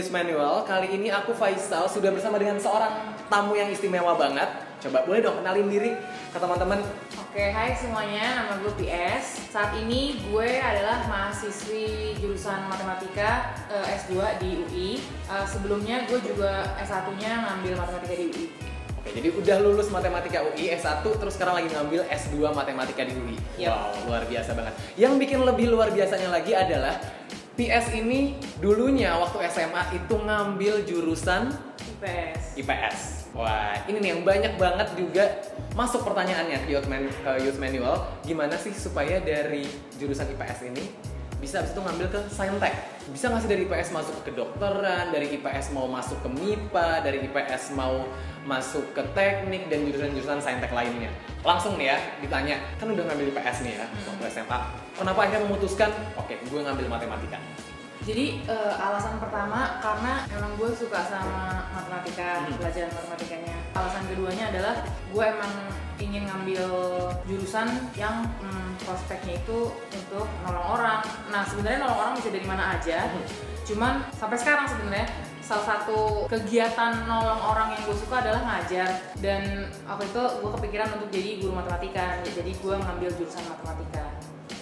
Use Manual. Kali ini aku Faisal sudah bersama dengan seorang tamu yang istimewa banget. Coba boleh dong kenalin diri ke teman-teman. Oke, hai semuanya, nama gue PS. Saat ini gue adalah mahasiswi jurusan Matematika S2 di UI. Sebelumnya gue juga S1-nya ngambil Matematika di UI. Oke, jadi udah lulus Matematika UI S1, terus sekarang lagi ngambil S2 Matematika di UI. Yep. Wow, luar biasa banget. Yang bikin lebih luar biasanya lagi adalah PS ini dulunya waktu SMA itu ngambil jurusan IPS. Wah, ini nih yang banyak banget juga masuk pertanyaannya ke Use Manual. Gimana sih supaya dari jurusan IPS ini bisa abis itu ngambil ke Saintek? Bisa nggak sih dari IPS masuk ke kedokteran, dari IPS mau masuk ke MIPA, dari IPS mau masuk ke teknik dan jurusan-jurusan Saintek lainnya? Langsung nih ya ditanya, kan udah ngambil IPS nih ya waktu SMA. Kenapa akhirnya memutuskan, oke, gue ngambil matematika? Jadi alasan pertama karena emang gue suka sama matematika, pelajaran matematikanya. Alasan keduanya adalah gue emang ingin ngambil jurusan yang prospeknya itu untuk nolong orang. Nah sebenarnya nolong orang bisa dari mana aja. Cuman sampai sekarang sebenarnya salah satu kegiatan nolong orang yang gue suka adalah ngajar. Dan waktu itu gue kepikiran untuk jadi guru matematika. Jadi gue ngambil jurusan matematika.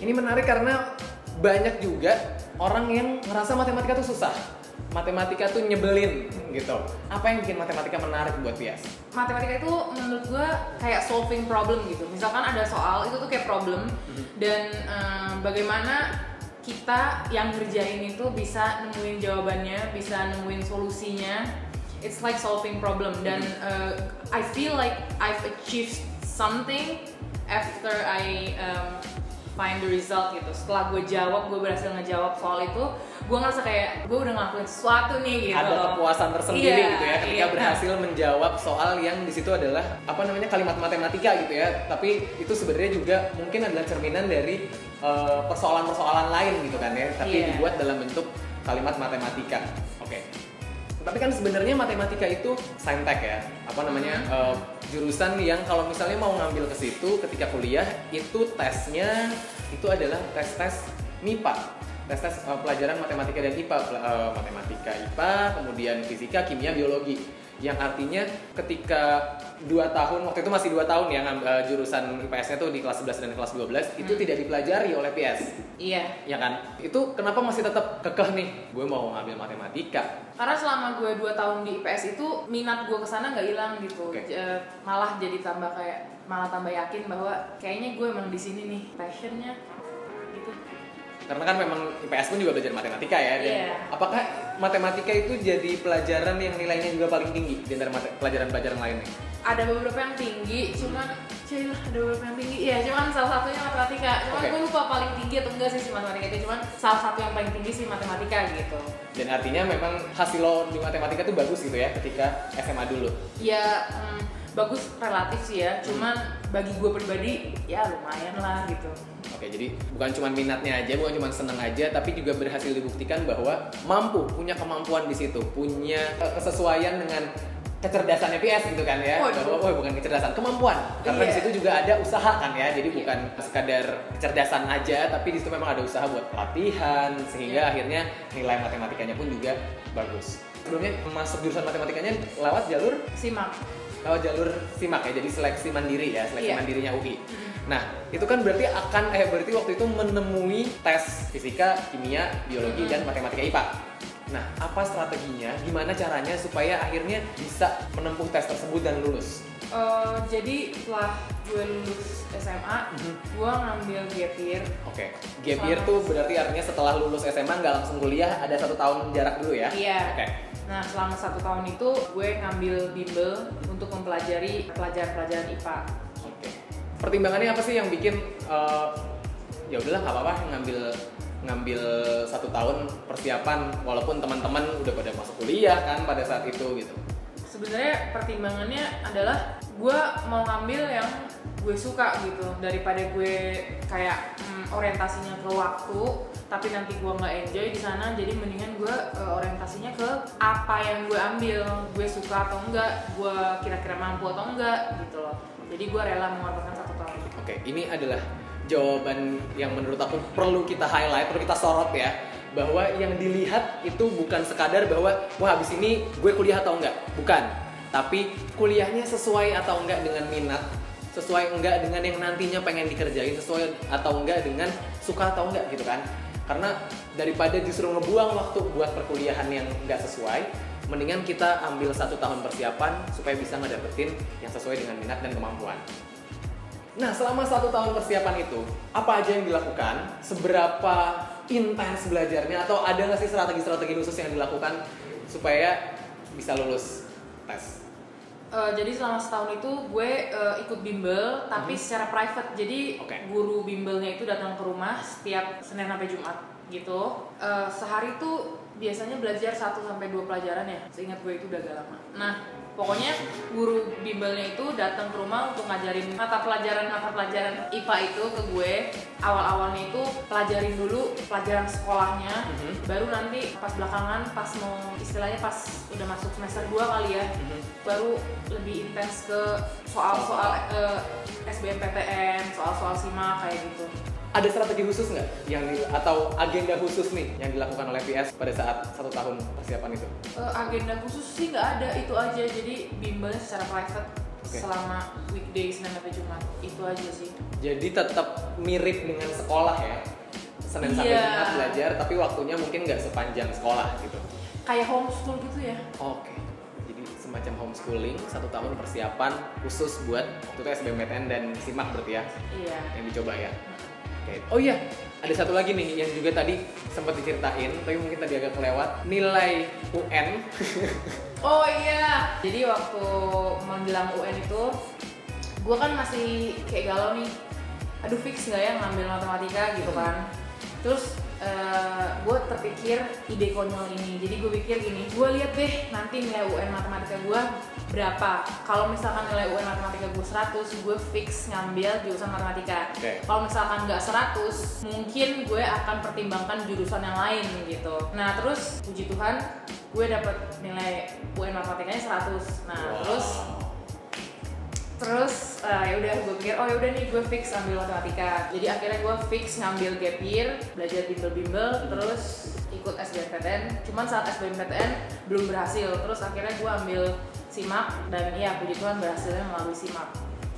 Ini menarik karena banyak juga orang yang ngerasa matematika tuh susah, matematika tuh nyebelin gitu. Apa yang bikin matematika menarik buat Pias? Matematika itu menurut gue kayak solving problem gitu. Misalkan ada soal, itu tuh kayak problem. Dan bagaimana kita yang ngerjain itu bisa nemuin jawabannya, bisa nemuin solusinya. It's like solving problem. Dan I feel like I've achieved something after I find the result gitu. Setelah gue jawab, gue berhasil ngejawab soal itu, gue ngerasa kayak gue udah ngelakuin sesuatu nih gitu. Ada kepuasan tersendiri gitu ya ketika iya. berhasil menjawab soal yang di situ adalah apa namanya kalimat matematika gitu ya. Tapi itu sebenarnya juga mungkin adalah cerminan dari persoalan-persoalan lain gitu kan ya. Tapi dibuat dalam bentuk kalimat matematika. Oke. Tapi kan sebenarnya matematika itu Saintek ya, apa namanya jurusan yang kalau misalnya mau ngambil ke situ ketika kuliah itu tesnya itu adalah tes MIPA, tes pelajaran matematika dan IPA, matematika IPA, kemudian fisika, kimia, biologi. Yang artinya ketika 2 tahun, waktu itu masih 2 tahun ya jurusan IPS-nya tuh di kelas 11 dan kelas 12 itu tidak dipelajari oleh PS. Iya. Ya kan? Itu kenapa masih tetap kekeh nih? Gue mau ngambil matematika. Karena selama gue 2 tahun di IPS itu minat gue kesana nggak hilang gitu. Malah jadi malah tambah yakin bahwa kayaknya gue emang di sini nih passionnya gitu. Karena kan memang IPS pun juga belajar matematika ya. Dan apakah matematika itu jadi pelajaran yang nilainya juga paling tinggi di antara pelajaran-pelajaran lainnya? Ada beberapa yang tinggi, cuman ada beberapa yang tinggi. Iya, cuman salah satunya matematika. Cuman gue lupa paling tinggi atau enggak sih si matematika itu. Cuman salah satu yang paling tinggi sih matematika gitu. Dan artinya memang hasil lo di matematika tuh bagus gitu ya ketika SMA dulu? Ya bagus relatif sih ya. Cuman bagi gue pribadi ya lumayan lah gitu. Oke, jadi bukan cuma minatnya aja, bukan cuma seneng aja, tapi juga berhasil dibuktikan bahwa punya kemampuan di situ, punya kesesuaian dengan kecerdasannya PS gitu kan ya. Bahwa bukan kecerdasan, kemampuan. Karena di situ juga ada usaha kan ya. Jadi bukan sekadar kecerdasan aja, tapi di situ memang ada usaha buat pelatihan sehingga akhirnya nilai matematikanya pun juga bagus. Sebelumnya masuk jurusan matematikanya lewat jalur SIMAK. Lewat jalur SIMAK ya, jadi seleksi mandiri ya, seleksi mandirinya UI. Nah, itu kan berarti berarti waktu itu menemui tes fisika, kimia, biologi, dan matematika IPA. Nah, apa strateginya? Gimana caranya supaya akhirnya bisa menempuh tes tersebut dan lulus? Jadi setelah gue lulus SMA, gue ngambil gap year. Oke, gap year tuh berarti artinya setelah lulus SMA nggak langsung kuliah, ada 1 tahun jarak dulu ya? Iya. Oke. Nah, selama 1 tahun itu gue ngambil bimbel untuk mempelajari pelajaran-pelajaran IPA. Oke. Pertimbangannya apa sih yang bikin ya udahlah nggak apa-apa ngambil 1 tahun persiapan walaupun teman-teman udah pada masuk kuliah kan pada saat itu gitu? Sebenarnya pertimbangannya adalah gue mau ngambil yang gue suka gitu daripada gue kayak orientasinya ke waktu tapi nanti gue nggak enjoy di sana. Jadi mendingan gue orientasinya ke apa yang gue ambil, gue suka atau enggak, gue kira-kira mampu atau enggak gitu loh. Jadi gue rela mengorbankan 1 tahun. Oke, ini adalah jawaban yang menurut aku perlu kita highlight, perlu kita sorot ya, bahwa yang dilihat itu bukan sekadar bahwa wah habis ini gue kuliah atau enggak, bukan. Tapi kuliahnya sesuai atau enggak dengan minat, sesuai enggak dengan yang nantinya pengen dikerjain, sesuai atau enggak dengan suka atau enggak gitu kan. Karena daripada justru ngebuang waktu buat perkuliahan yang enggak sesuai, mendingan kita ambil 1 tahun persiapan supaya bisa ngedapetin yang sesuai dengan minat dan kemampuan. Nah, selama 1 tahun persiapan itu, apa aja yang dilakukan? Seberapa intens belajarnya? Atau ada nggak sih strategi-strategi khusus yang dilakukan supaya bisa lulus tes? Jadi selama setahun itu gue ikut bimbel, tapi secara private. Jadi guru bimbelnya itu datang ke rumah setiap Senin sampai Jumat gitu. Sehari itu biasanya belajar 1-2 pelajaran ya, seingat gue itu udah agak lama. Nah, pokoknya guru bimbelnya itu datang ke rumah untuk ngajarin mata pelajaran IPA itu ke gue. Awal-awalnya itu pelajarin dulu pelajaran sekolahnya, baru nanti pas belakangan pas mau istilahnya pas udah masuk semester 2 kali ya, baru lebih intens ke soal-soal SBMPTN, soal-soal SIMAK kayak gitu. Ada strategi khusus nggak atau agenda khusus nih yang dilakukan oleh PS pada saat 1 tahun persiapan itu? Agenda khusus sih nggak ada, itu aja. Jadi bimbelnya secara private selama weekday Senin sampai Jumat, itu aja sih. Jadi tetap mirip dengan sekolah ya, Senin sampai Jumat belajar, tapi waktunya mungkin nggak sepanjang sekolah gitu. Kayak homeschool gitu ya? Oke. Jadi semacam homeschooling, 1 tahun persiapan khusus buat waktu itu SBMPTN dan SIMAK berarti ya? Iya. Yang dicoba ya? Oh iya, ada satu lagi nih yang juga tadi sempat diceritain, tapi mungkin tadi agak kelewat, nilai UN. Oh iya, jadi waktu menjelang UN itu, gue kan masih kayak galau nih, aduh fix nggak ya ngambil matematika gitu kan. Terus gue terpikir ide konyol ini, jadi gue pikir gini, gue lihat deh nanti nilai UN matematika gue berapa. Kalau misalkan nilai UN matematika gue 100, gue fix ngambil jurusan matematika. Kalau misalkan nggak 100, mungkin gue akan pertimbangkan jurusan yang lain gitu. Nah terus puji Tuhan gue dapet nilai UN matematikanya 100. Nah terus ya udah gue pikir oh ya udah nih gue fix ambil matematika. Jadi akhirnya gue fix ngambil gap year, belajar bimbel-bimbel, terus ikut SBMPTN. Cuman saat SBMPTN belum berhasil. Terus akhirnya gue ambil SIMAK dan iya puji Tuhan berhasilnya melalui SIMAK.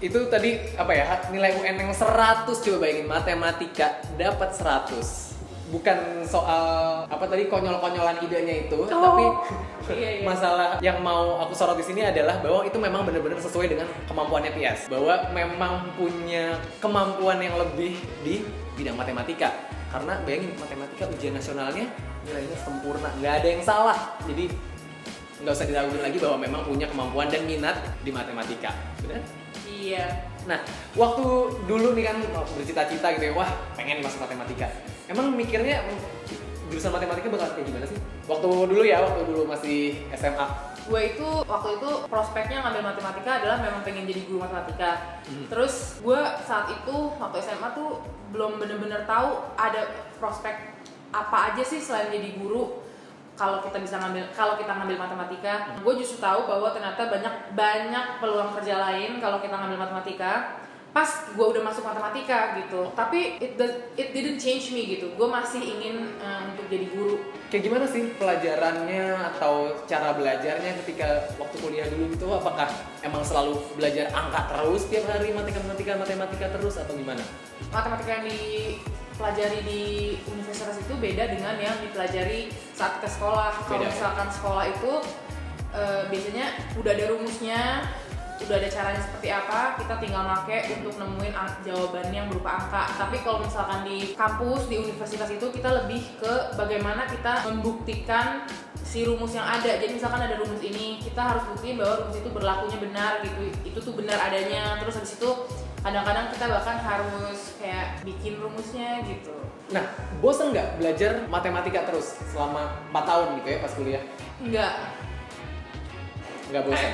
Itu tadi apa ya, nilai UN yang 100, coba bayangin matematika dapat 100. Bukan soal apa tadi konyol-konyolan idenya itu, tapi masalah yang mau aku sorot di sini adalah bahwa itu memang benar-benar sesuai dengan kemampuannya PS. Bahwa memang punya kemampuan yang lebih di bidang matematika. Karena bayangin matematika ujian nasionalnya nilainya sempurna, nggak ada yang salah. Jadi nggak usah diragukan lagi bahwa memang punya kemampuan dan minat di matematika, benar? Iya. Nah, waktu dulu nih kan bercita-cita gitu ya, wah pengen masuk matematika. Emang mikirnya jurusan matematika bakal kayak gimana sih? Waktu dulu masih SMA. Waktu itu prospeknya ngambil matematika adalah memang pengen jadi guru matematika. Terus gue saat itu waktu SMA tuh belum bener-bener tahu ada prospek apa aja sih selain jadi guru. Kalau kita ngambil matematika, gue justru tahu bahwa ternyata banyak peluang kerja lain kalau kita ngambil matematika. Pas gue udah masuk matematika gitu, tapi it didn't change me gitu. Gue masih ingin untuk jadi guru. Kayak gimana sih pelajarannya atau cara belajarnya ketika waktu kuliah dulu gitu? Apakah emang selalu belajar angka terus tiap hari, matematika terus atau gimana? Matematika yang dipelajari di universitas itu beda dengan yang dipelajari saat ke sekolah. Kalau misalkan sekolah itu biasanya udah ada rumusnya, udah ada caranya seperti apa, kita tinggal make untuk nemuin jawabannya yang berupa angka. Tapi kalau misalkan di kampus, di universitas itu kita lebih ke bagaimana kita membuktikan si rumus yang ada. Jadi misalkan ada rumus ini, kita harus buktiin bahwa rumus itu berlakunya benar gitu, itu tuh benar adanya. Terus habis itu kadang-kadang kita bahkan harus kayak bikin rumusnya gitu. Nah, bosen nggak belajar matematika terus selama 4 tahun gitu ya pas kuliah? Nggak bosan.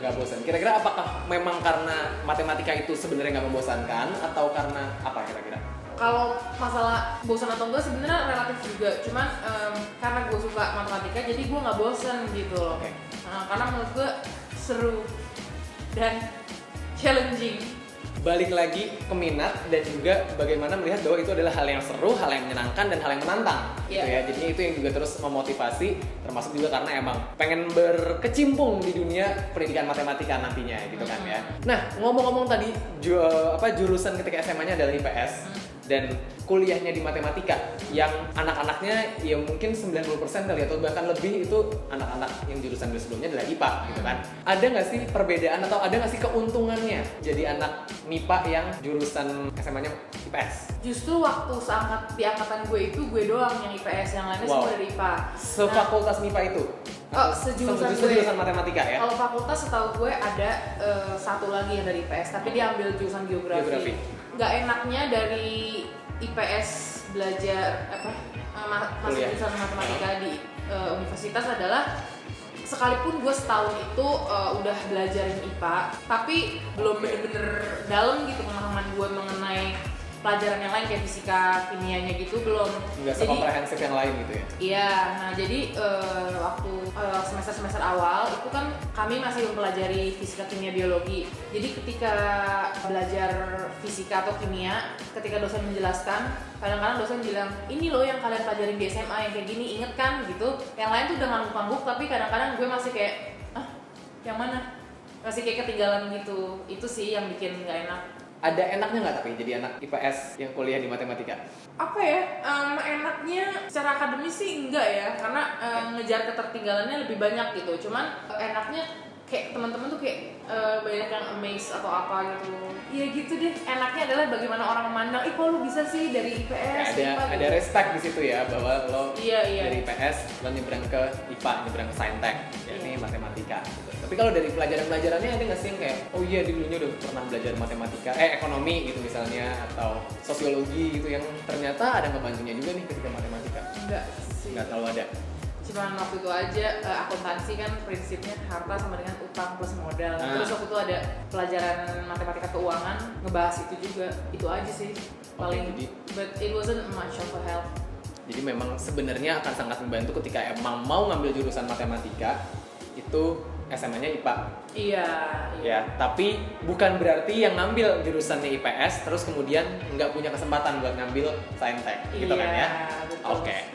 Nggak bosan. Kira-kira apakah memang karena matematika itu sebenarnya nggak membosankan atau karena apa kira-kira? Kalau masalah bosan atau enggak sebenarnya relatif juga. Cuman karena gue suka matematika jadi gue nggak bosan gitu loh. Karena menurut gue seru dan challenging. balik lagi ke minat dan juga bagaimana melihat bahwa itu adalah hal yang seru, hal yang menyenangkan dan hal yang menantang gitu ya. Jadinya itu yang juga terus memotivasi, termasuk juga karena emang pengen berkecimpung di dunia pendidikan matematika nantinya gitu kan ya. Nah, ngomong-ngomong tadi jurusan ketika SMA-nya adalah IPS dan kuliahnya di matematika yang anak-anaknya ya mungkin 90% kali atau bahkan lebih itu anak-anak yang jurusan sebelumnya adalah IPA gitu kan. Ada nggak sih perbedaan atau ada nggak sih keuntungannya jadi anak MIPA yang jurusan SMA-nya IPS? Justru waktu di angkatan gue itu gue doang yang IPS, yang lainnya semua dari IPA. Sefakultas MIPA itu? Oh, sejurusan matematika ya? Kalau fakultas setahu gue ada satu lagi yang dari IPS, tapi dia ambil jurusan geografi. Nggak enaknya dari IPS belajar masuk jurusan matematika di universitas adalah sekalipun gue setahun itu udah belajarin IPA, tapi belum bener-bener dalam gitu pemahaman gue mengenai pelajaran yang lain kayak fisika, kimianya gitu belum. Nggak sekomprehensif yang lain gitu ya? Iya, nah jadi waktu semester-semester awal itu kan kami masih mempelajari fisika, kimia, biologi. Jadi ketika belajar fisika atau kimia, ketika dosen menjelaskan, kadang-kadang dosen bilang, ini loh yang kalian pelajarin di SMA yang kayak gini, inget kan gitu. Yang lain tuh udah ngangguk-ngangguk, tapi kadang-kadang gue masih kayak, yang mana? Masih kayak ketinggalan gitu. Itu sih yang bikin gak enak. Ada enaknya nggak tapi jadi anak IPS yang kuliah di matematika? Apa ya, enaknya secara akademis sih enggak ya, karena ngejar ketertinggalannya lebih banyak gitu. Cuman enaknya kayak teman-teman tuh kayak banyak yang amazed atau apa gitu. Iya gitu deh. Enaknya adalah bagaimana orang memandang, kok lu bisa sih dari IPS? Ada gitu. respect di situ ya bahwa lo Iya. dari IPS lo nyebrang ke IPA, nyebrang ke Saintek, yakni matematika. Gitu. Tapi kalau dari pelajaran-pelajarannya ada nggak sih yang kayak, oh iya dulunya udah pernah belajar matematika, ekonomi gitu misalnya, atau sosiologi gitu yang ternyata ada ngebantunya juga nih ketika matematika? Enggak sih. Nggak terlalu ada. Cuman waktu itu aja akuntansi kan prinsipnya harta sama dengan utang plus modal. Terus waktu itu ada pelajaran matematika keuangan ngebahas itu juga. Itu aja sih paling. But it wasn't much of a help. Jadi memang sebenarnya akan sangat membantu ketika emang mau ngambil jurusan matematika itu SMA-nya IPA. Iya. Ya, tapi bukan berarti yang ngambil jurusannya IPS terus kemudian nggak punya kesempatan buat ngambil Saintek, gitu kan ya? Oke.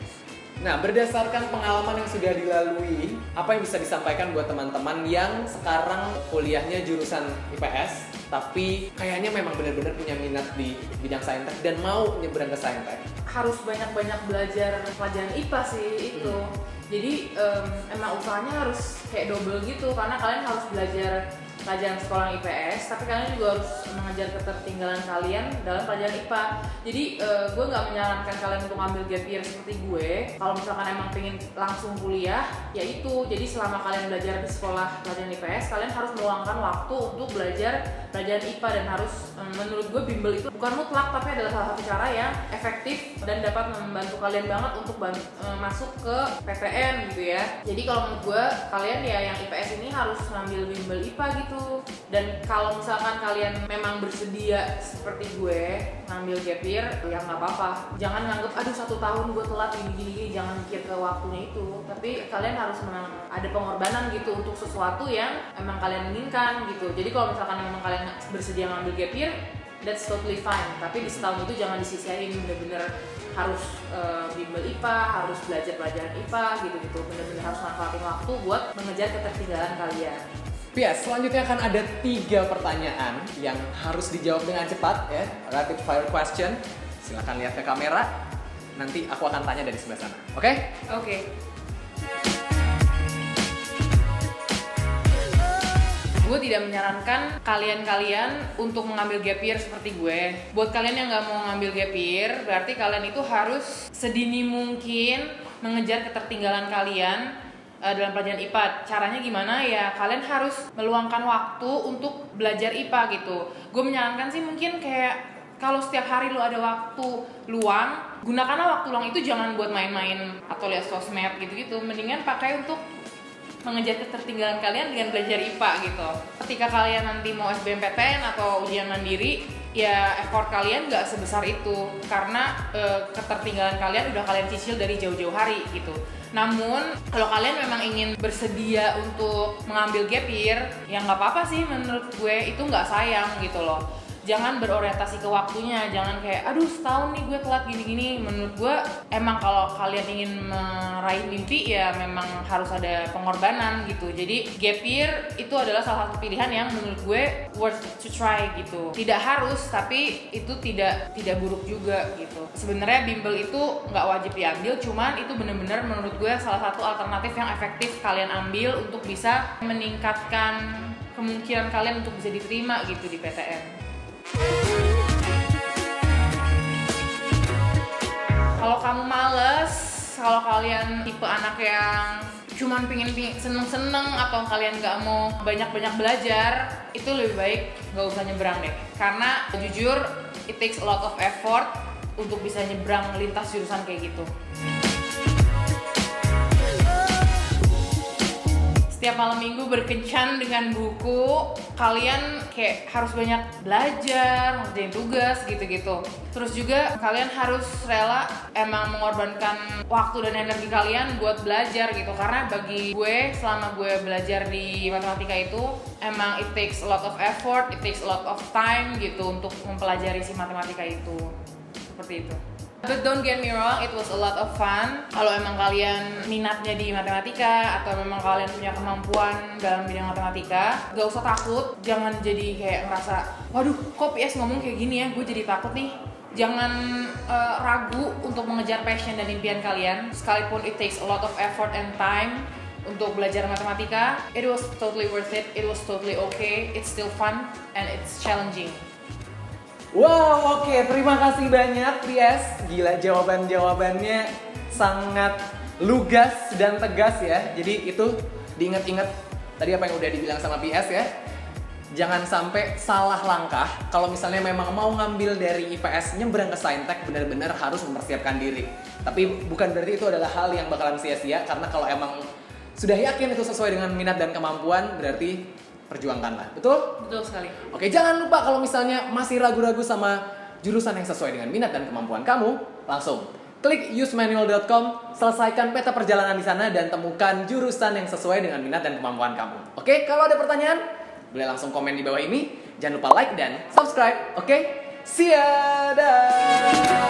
Nah, berdasarkan pengalaman yang sudah dilalui, apa yang bisa disampaikan buat teman-teman yang sekarang kuliahnya jurusan IPS, tapi kayaknya memang benar-benar punya minat di bidang Saintek dan mau nyebrang ke Saintek? Harus banyak-banyak belajar pelajaran IPA sih itu. Jadi emang usahanya harus kayak double gitu, karena kalian harus belajar pelajaran sekolah IPS, tapi kalian juga harus mengejar ketertinggalan kalian dalam pelajaran IPA. Jadi gue nggak menyarankan kalian untuk ambil gap year seperti gue. Kalau misalkan emang pengen langsung kuliah, ya itu. Jadi selama kalian belajar di sekolah pelajaran IPS, kalian harus meluangkan waktu untuk belajar pelajaran IPA, dan harus menurut gue bimbel itu bukan mutlak, tapi adalah salah satu cara yang efektif dan dapat membantu kalian banget untuk masuk ke PTN gitu ya. Jadi kalau menurut gue, kalian ya yang IPS ini harus ngambil bimbel IPA gitu. Dan kalau misalkan kalian memang bersedia seperti gue ngambil gap year, ya nggak apa-apa. Jangan nganggep aduh 1 tahun gue telat gini, jangan mikir ke waktunya itu. Tapi kalian harus memang ada pengorbanan gitu untuk sesuatu yang emang kalian inginkan gitu. Jadi kalau misalkan memang kalian bersedia ngambil gap year, that's totally fine. Tapi di setahun itu jangan disisihin, bener-bener harus bimbel IPA, harus belajar pelajaran IPA gitu-gitu. Bener-bener harus manfaatin waktu buat mengejar ketertinggalan kalian. Yes, selanjutnya akan ada 3 pertanyaan yang harus dijawab dengan cepat ya, rapid fire question. Silahkan lihat ke kamera, nanti aku akan tanya dari sebelah sana. Oke? Oke. Gue tidak menyarankan kalian-kalian untuk mengambil gap year seperti gue. Buat kalian yang nggak mau ngambil gap year, berarti kalian itu harus sedini mungkin mengejar ketertinggalan kalian dalam pelajaran IPA. Caranya gimana ya? Kalian harus meluangkan waktu untuk belajar IPA gitu. Gue menyarankan sih mungkin kayak kalau setiap hari lu ada waktu luang, gunakanlah waktu luang itu jangan buat main-main atau lihat sosmed gitu-gitu. Mendingan pakai untuk mengejar ketertinggalan kalian dengan belajar IPA gitu. Ketika kalian nanti mau SBMPTN atau ujian mandiri, ya effort kalian nggak sebesar itu karena ketertinggalan kalian udah kalian cicil dari jauh-jauh hari gitu. Namun kalau kalian memang ingin bersedia untuk mengambil gap year, ya nggak apa-apa sih menurut gue, itu nggak sayang gitu loh. jangan berorientasi ke waktunya, jangan kayak aduh setahun nih gue telat gini-gini. Menurut gue emang kalau kalian ingin meraih mimpi ya memang harus ada pengorbanan gitu. Jadi gap year itu adalah salah satu pilihan yang menurut gue worth to try gitu. Tidak harus, tapi itu tidak buruk juga gitu. Sebenarnya bimbel itu nggak wajib diambil, cuman itu bener-bener menurut gue salah satu alternatif yang efektif kalian ambil untuk bisa meningkatkan kemungkinan kalian untuk bisa diterima gitu di PTN. Kalau kamu males, kalau kalian tipe anak yang cuman pingin seneng-seneng atau kalian nggak mau banyak-banyak belajar, itu lebih baik nggak usah nyebrang deh. Karena jujur, it takes a lot of effort untuk bisa nyebrang lintas jurusan kayak gitu. Setiap malam minggu berkencan dengan buku, kalian kayak harus banyak belajar, ngerjain tugas gitu-gitu. Terus juga kalian harus rela emang mengorbankan waktu dan energi kalian buat belajar gitu. Karena bagi gue, selama gue belajar di matematika itu, emang it takes a lot of effort, it takes a lot of time gitu untuk mempelajari si matematika itu. Seperti itu. But don't get me wrong, it was a lot of fun. Kalau emang kalian minatnya di matematika atau memang kalian punya kemampuan dalam bidang matematika, gak usah takut. Jangan jadi kayak ngerasa, waduh kok PS ngomong kayak gini ya, gue jadi takut nih. Jangan ragu untuk mengejar passion dan impian kalian. Sekalipun it takes a lot of effort and time untuk belajar matematika, it was totally worth it, it was totally okay, it's still fun and it's challenging. Wow, oke. Terima kasih banyak, PS. Gila, jawaban-jawabannya sangat lugas dan tegas ya. Jadi itu diingat-ingat tadi apa yang udah dibilang sama PS ya. Jangan sampai salah langkah. Kalau misalnya memang mau ngambil dari IPS nyebrang ke Saintek, benar-benar harus mempersiapkan diri. Tapi bukan berarti itu adalah hal yang bakalan sia-sia. Karena kalau emang sudah yakin itu sesuai dengan minat dan kemampuan, berarti perjuangkanlah, betul? Betul sekali. Oke, jangan lupa kalau misalnya masih ragu-ragu sama jurusan yang sesuai dengan minat dan kemampuan kamu, langsung klik usemanual.com, selesaikan peta perjalanan di sana dan temukan jurusan yang sesuai dengan minat dan kemampuan kamu. Oke, kalau ada pertanyaan, boleh langsung komen di bawah ini. Jangan lupa like dan subscribe. Oke, see ya, dah.